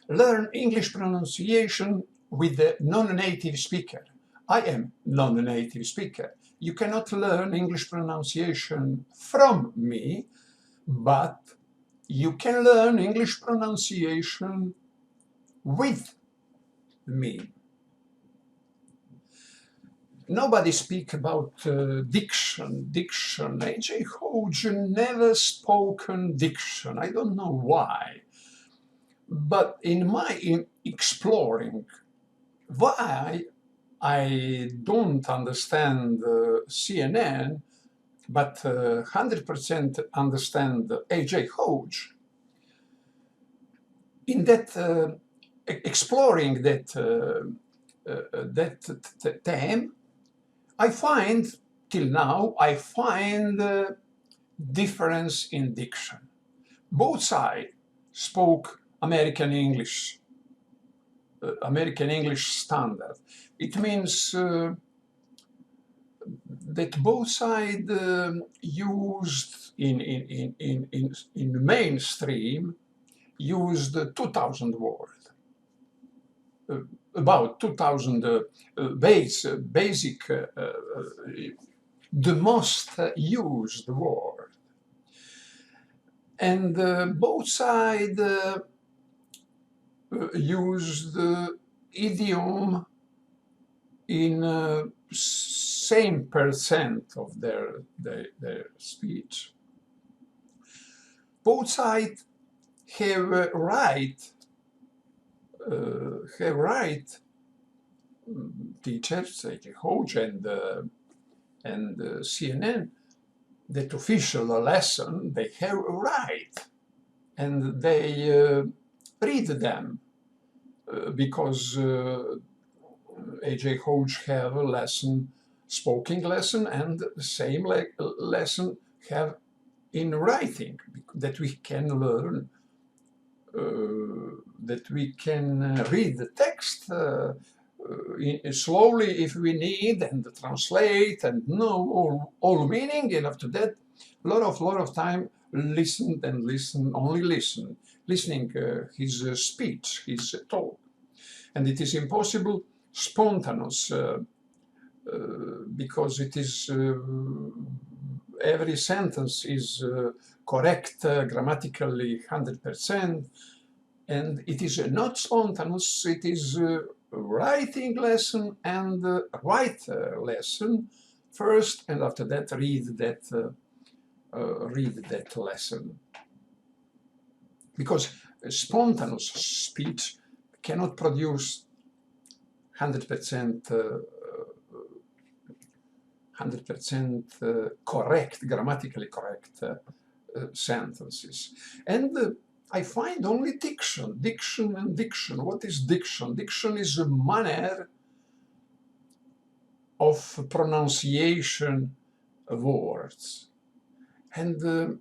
learn English pronunciation with the non-native speaker. I am non-native speaker. You cannot learn English pronunciation from me, but you can learn English pronunciation with me. Nobody speak about diction. A.J. Hodge never spoken diction. I don't know why. But in my exploring why I don't understand CNN, but 100% understand A.J. Hodge, in that exploring that theme, I find, till now, I find difference in diction. Both sides spoke American English standard. It means that both sides used in the mainstream used 2,000 words, about 2,000 basic, the most used word. And both sides used idiom in same percent of their speech. Both sides have teachers, A.J. Hodge and CNN, that official lesson, they have right, and they read them because A.J. Hodge have a lesson, spoken lesson, and the same lesson have in writing, that we can learn, that we can read the text slowly if we need, and translate and know all meaning, and after that lot of time listen and listen, only listening his speech, his talk. And it is impossible spontaneous because it is every sentence is correct grammatically 100%, and it is not spontaneous, it is writing lesson and write lesson first, and after that read that lesson. Because spontaneous speech cannot produce 100% correct, grammatically correct sentences. And I find only diction. What is diction? Diction is a manner of pronunciation of words. And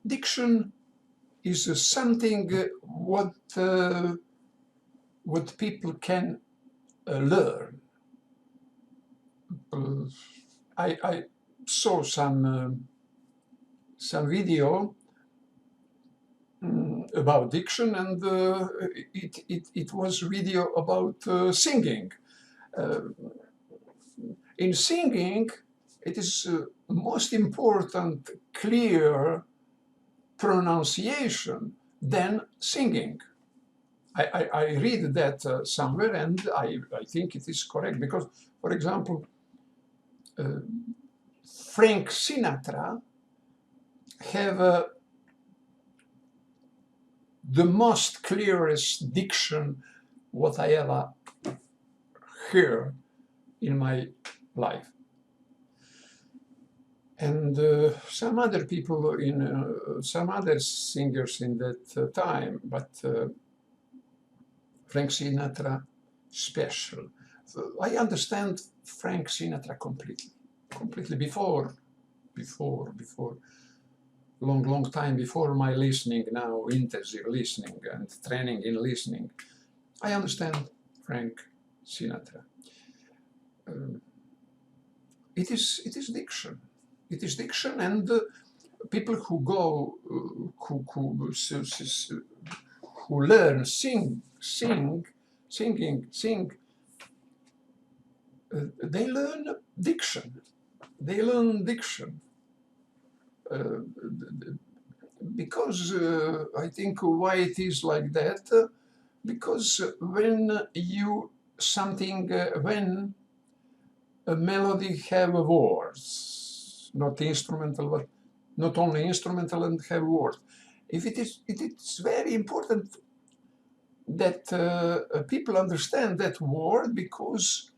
diction is something what people can learn. I saw some video about diction, and it was video about singing. In singing, it is most important clear pronunciation than singing. I read that somewhere, and I think it is correct, because, for example, Frank Sinatra have the most clearest diction what I ever heard in my life. And some other people, some other singers in that time, but Frank Sinatra special. I understand Frank Sinatra completely before, long time before my listening now, intensive listening and training in listening. I understand Frank Sinatra. It is diction. It is diction, and people who go, who learn singing sing, they learn diction. They learn diction. Because I think why it is like that, because when when a melody have words, not instrumental, but not only instrumental and have words. It is very important that people understand that word, because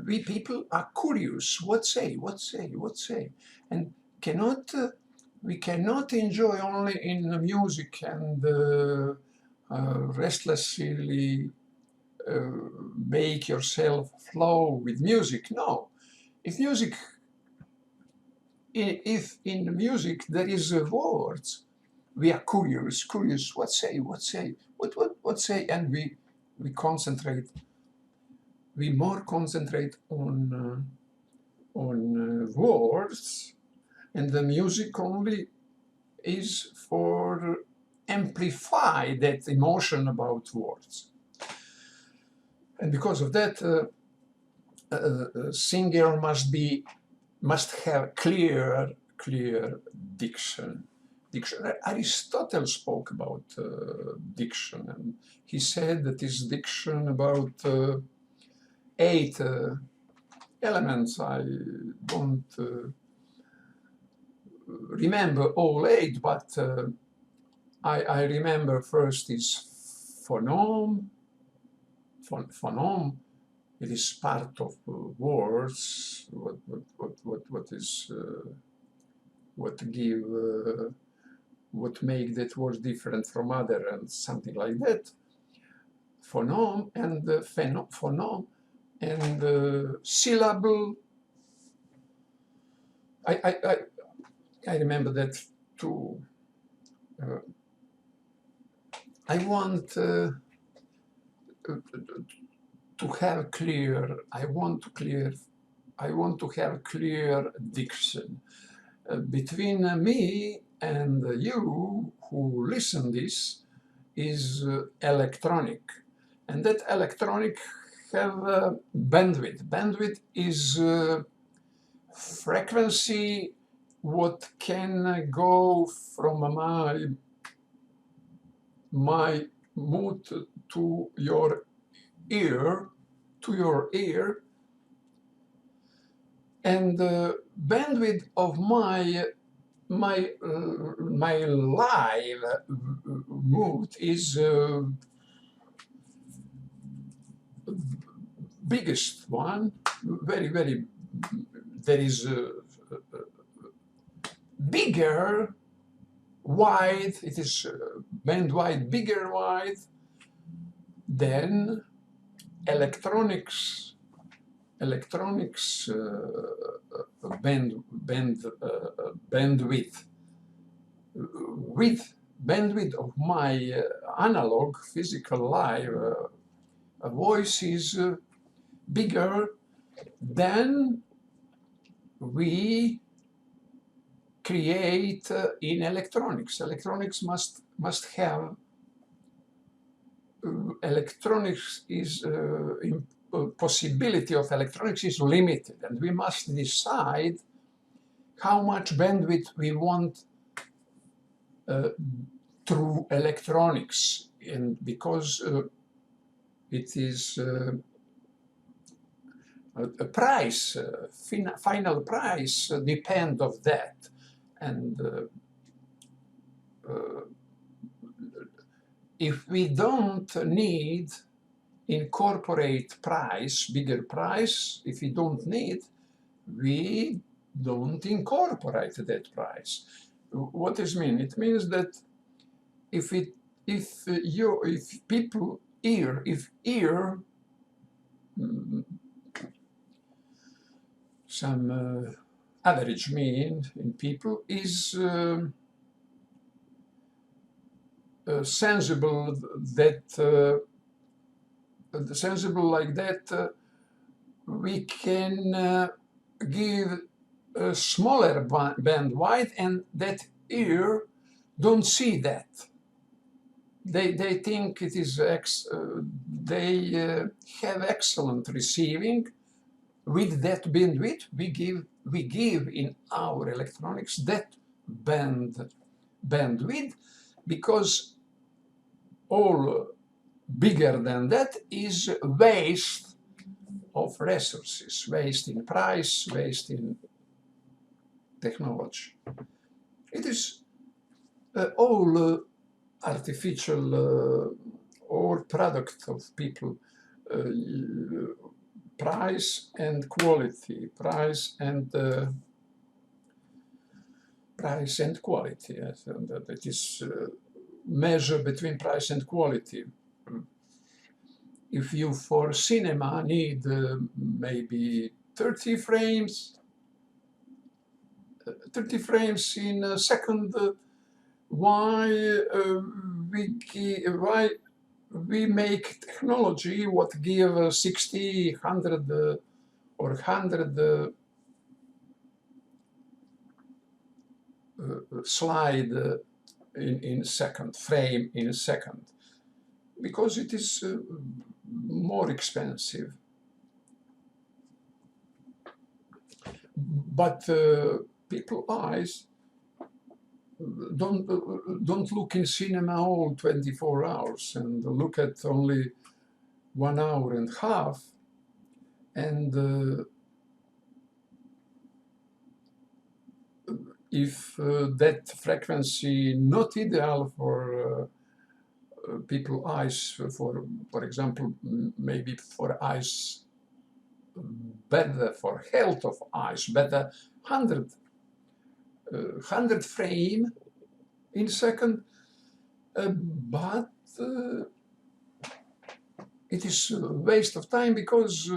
we people are curious. What say? And we cannot enjoy only in music and restlessly make yourself flow with music. No, if in the music there is words, we are curious. What say? What say? And we concentrate. We more concentrate on words, and the music only is for amplify that emotion about words. And because of that, singer must have clear diction. Aristotle spoke about diction, and he said that his diction about 8 elements. I don't remember all 8, but I remember first is phonome. Phonome, it is part of words. What make that word different from other, and something like that. Phonome and phonome and syllable. I remember that too. I want to have clear. I want to have clear diction between me and you who listen this is electronic, and that electronic have bandwidth. Bandwidth is frequency what can go from my mood to your ear, and the bandwidth of my live mood is biggest one, very there is bigger wide, it is band wide, bigger wide than electronics bandwidth. With bandwidth of my analog physical live voice is bigger than we create in electronics. Electronics must have electronics is possibility of electronics is limited, and we must decide how much bandwidth we want through electronics, and because it is a price, final price depend of that, and if we don't need incorporate price, bigger price, if we don't need, we don't incorporate that price. What does it mean? It means that if people hear some average mean in people is sensible that sensible like that we can give a smaller band wide, and that ear don't see that. they think it is they have excellent receiving. With that bandwidth, we give in our electronics that bandwidth, because all bigger than that is waste of resources, waste in price, waste in technology. It is all artificial, all product of people, price and quality, price and quality. Yes, and that is measure between price and quality. If you for cinema need maybe 30 frames in a second, why we make technology what give 60, 100 or 100 slide in second, frame in a second, because it is more expensive. But people's eyes don't look in cinema all 24 hours and look at only 1 hour and a half, and if that frequency not ideal for people's eyes, for example, maybe for eyes better, for health of eyes, better 100 frame in second, but it is a waste of time, because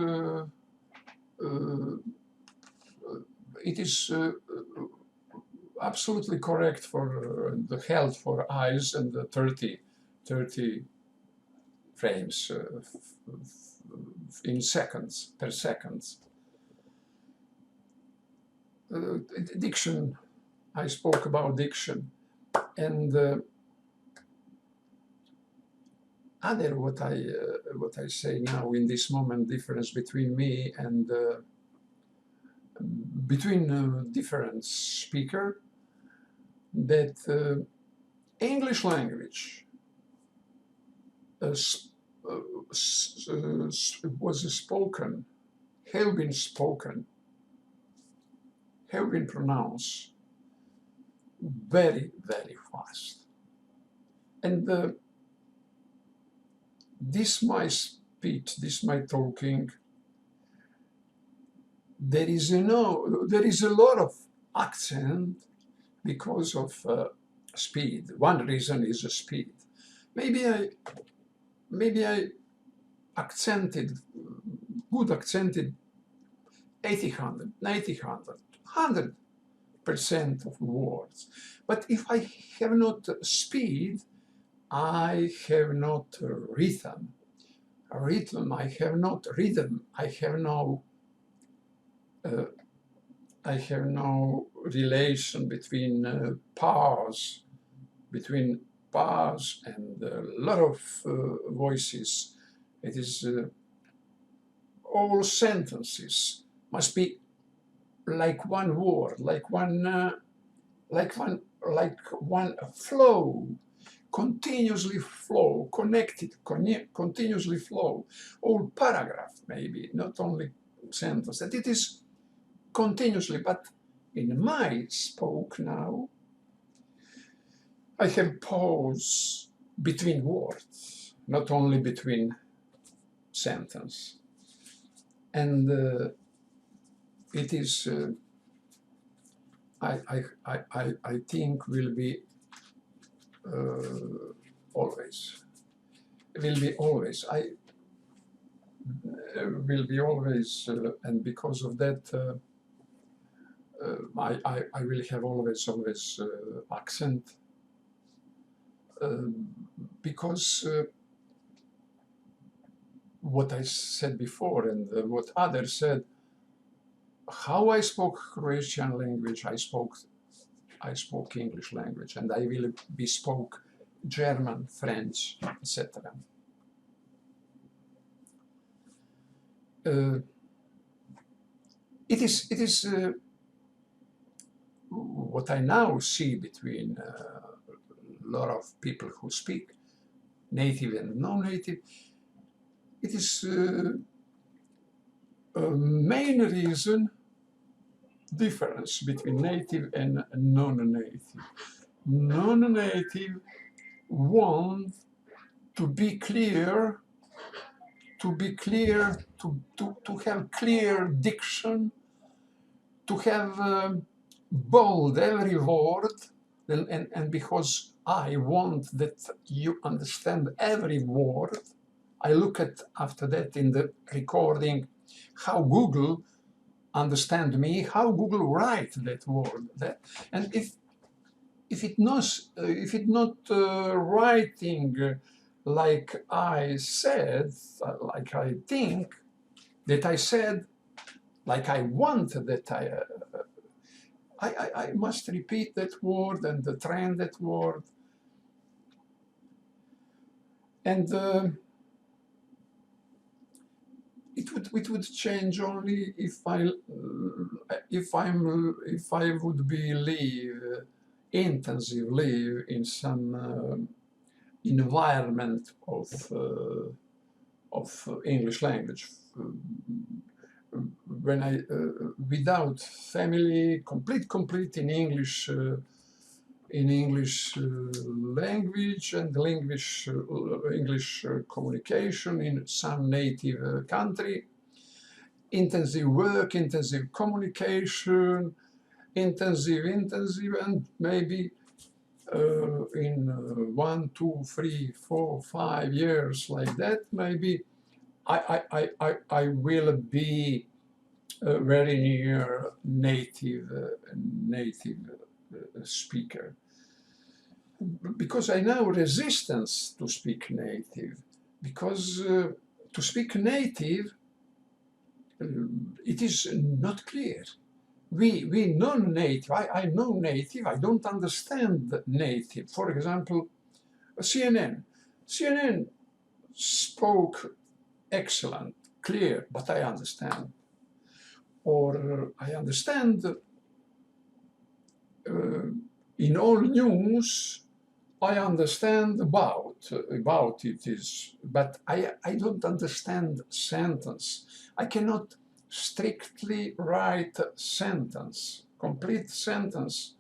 it is absolutely correct for the health for eyes, and the 30 frames in seconds, per second. Diction, I spoke about diction, and other what I say now in this moment, difference between me and between different speaker, that English language was spoken, have been spoken, have been pronounced very, very fast. And this my speech, this my talking, there is a lot of accent because of speed. One reason is the speed. Maybe I accented, good accented 80, 90, 100% of words. But if I have not speed, I have not rhythm. I have not rhythm. I have no relation between pause and a lot of voices. It is all sentences must be like one word, like one flow, continuously flow, connected, continuously flow. All paragraph maybe, not only sentence. That it is continuously, but in my spoke now, I have pause between words, not only between sentence. And it is, I think, will be always. Will be always. Will be always, and because of that, I will have always accent, because what I said before and what others said, how I spoke Croatian language, I spoke English language, and I will be spoke German, French, etc. It is what I now see between a lot of people who speak native and non-native. It is a main reason difference between native and non-native. Non-native want to be clear, to have clear diction, to have bold every word, and because I want that you understand every word, I look at after that in the recording how Google understand me, how Google write that word, and if it not writing like I said, like I think that I said, like I want that I must repeat that word and train that word, and it would change only if I would be intensive live in some environment of English language. When I without family, complete in English language and English communication in some native country, intensive work, intensive communication, intensive, and maybe in 1, 2, 3, 4, 5 years like that, maybe I will be very near native speaker, because I know resistance to speak native, because to speak native it is not clear. We non-native, I know native, I don't understand native. For example, CNN spoke excellent, clear, but I understand. Or I understand in all news, I understand about it is, but I don't understand sentence. I cannot strictly write sentence, complete sentence,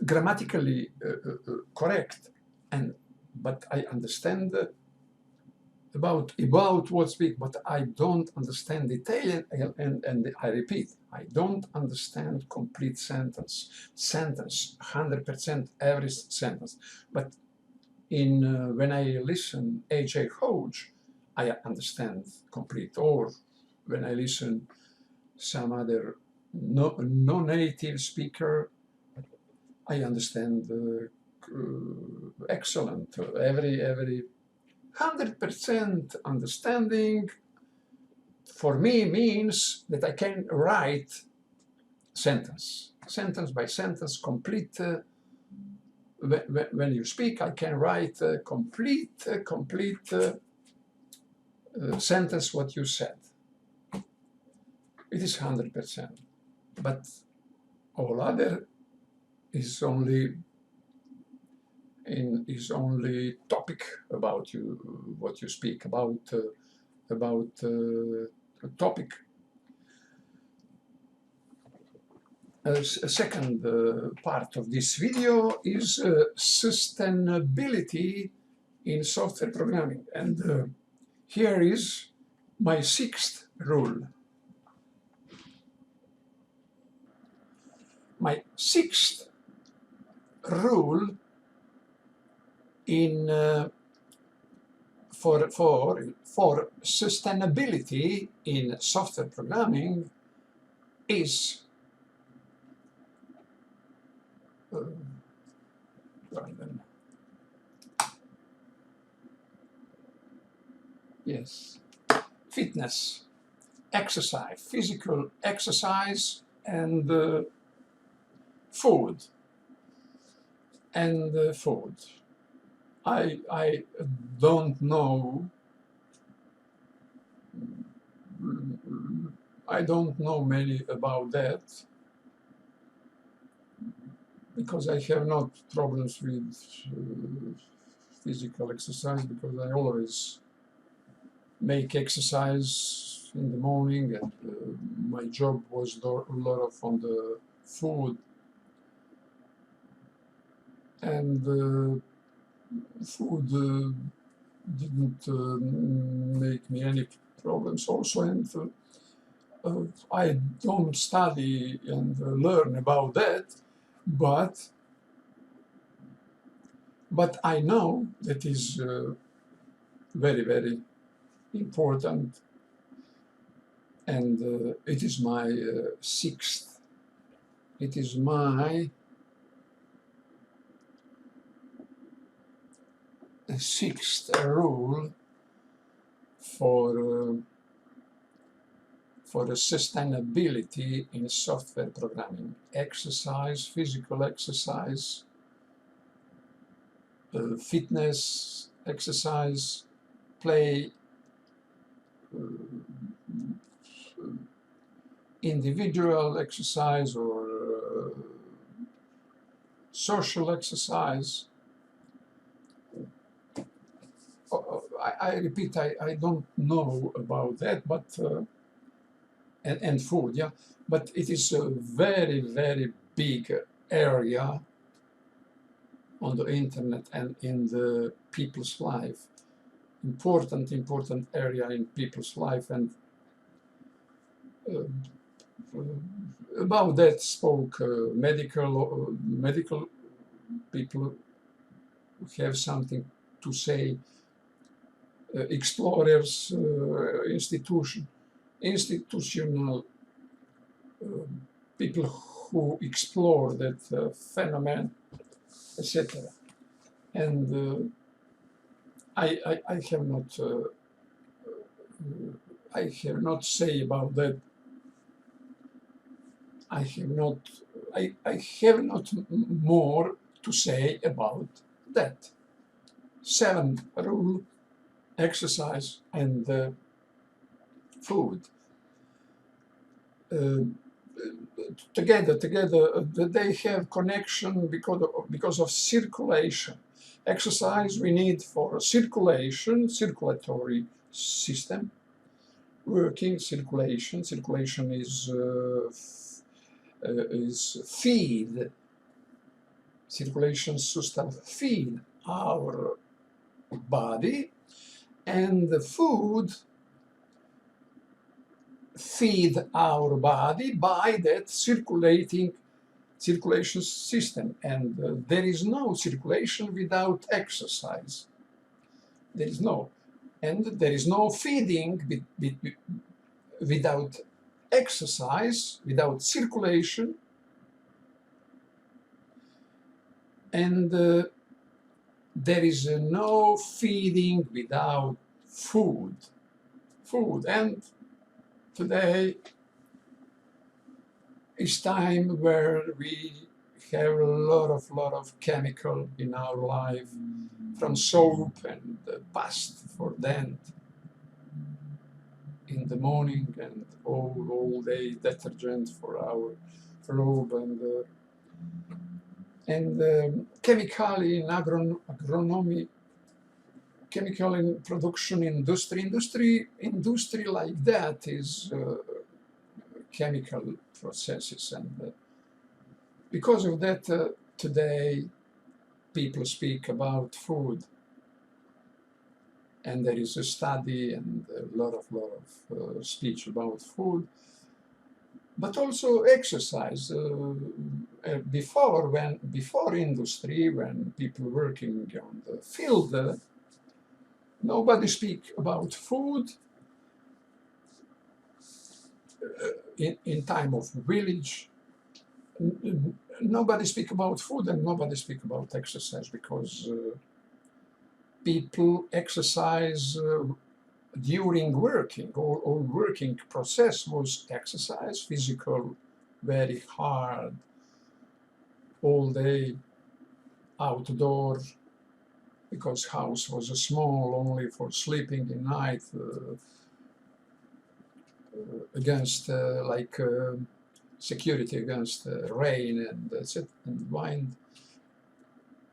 grammatically correct, but I understand about what speak, but I don't understand Italian, and I repeat, I don't understand complete sentence, 100% every sentence. But when I listen AJ Hodge, I understand complete. Or when I listen some other non-native speaker, I understand excellent. Every 100% understanding for me means that I can write sentence by sentence, complete. When you speak, I can write complete sentence what you said. It is 100%, but all other is only topic about you, what you speak about topic. A second part of this video is sustainability in software programming, and here is my 6th rule. My 6th rule in for sustainability in software programming is fitness, exercise, physical exercise, and food. and food. I don't know. I don't know many about that because I have not problems with physical exercise, because I always make exercise in the morning, and my job was a lot of on the food, and food didn't make me any problems also, and I don't study and learn about that, but I know that is very, very important, and it is my sixth. It is my sixth rule for the sustainability in software programming: exercise, physical exercise, fitness exercise, play, individual exercise or social exercise. I repeat, I don't know about that, but and food, yeah, but it is a very, very big area on the internet and in the people's life. Important area in people's life, and about that spoke medical people who have something to say, explorers, institutional people who explore that phenomenon, etc. And I have not say about that. I have not more to say about that. 7 rule: exercise and food. Together, they have connection because of circulation. Exercise we need for circulation, circulatory system, working circulation. Circulation is feed. Circulation system feed our body, and the food feed our body by that circulation system. And there is no circulation without exercise. There is no. And there is no feeding without exercise, without circulation. And there is no feeding without food. And today is time where we have a lot of chemical in our life, from soap and pasta for dent in the morning, and all day detergent for our robe, and chemical in agronomy, chemical in production industry like that is chemical processes. And because of that, today people speak about food, and there is a study and a lot of speech about food, but also exercise. Before industry, when people working on the field, nobody speak about food. In time of village, nobody speak about food and nobody speak about exercise, because people exercise during working, or working process was exercise, physical, very hard, all day outdoor, because house was small, only for sleeping in night, against security against rain and that's it, and wind.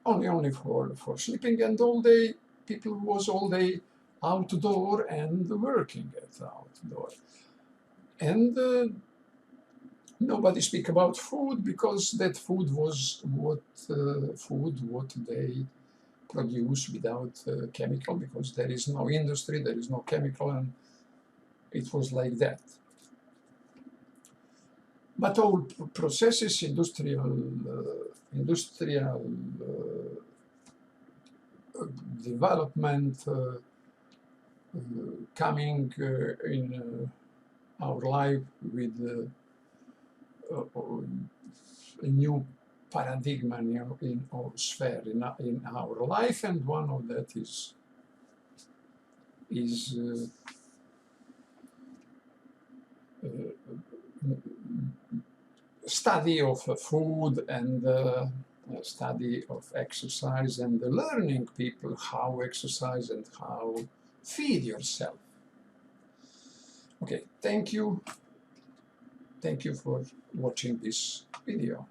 Only for sleeping, and all day people was all day outdoor and working at outdoor. And nobody speak about food, because that food was what they produce without chemical, because there is no industry, there is no chemical, and it was like that. But all processes, industrial development coming in our life with a new paradigm in our sphere, in our life, and one of that is study of food, and study of exercise, and learning people how exercise and how feed yourself. Okay, thank you for watching this video.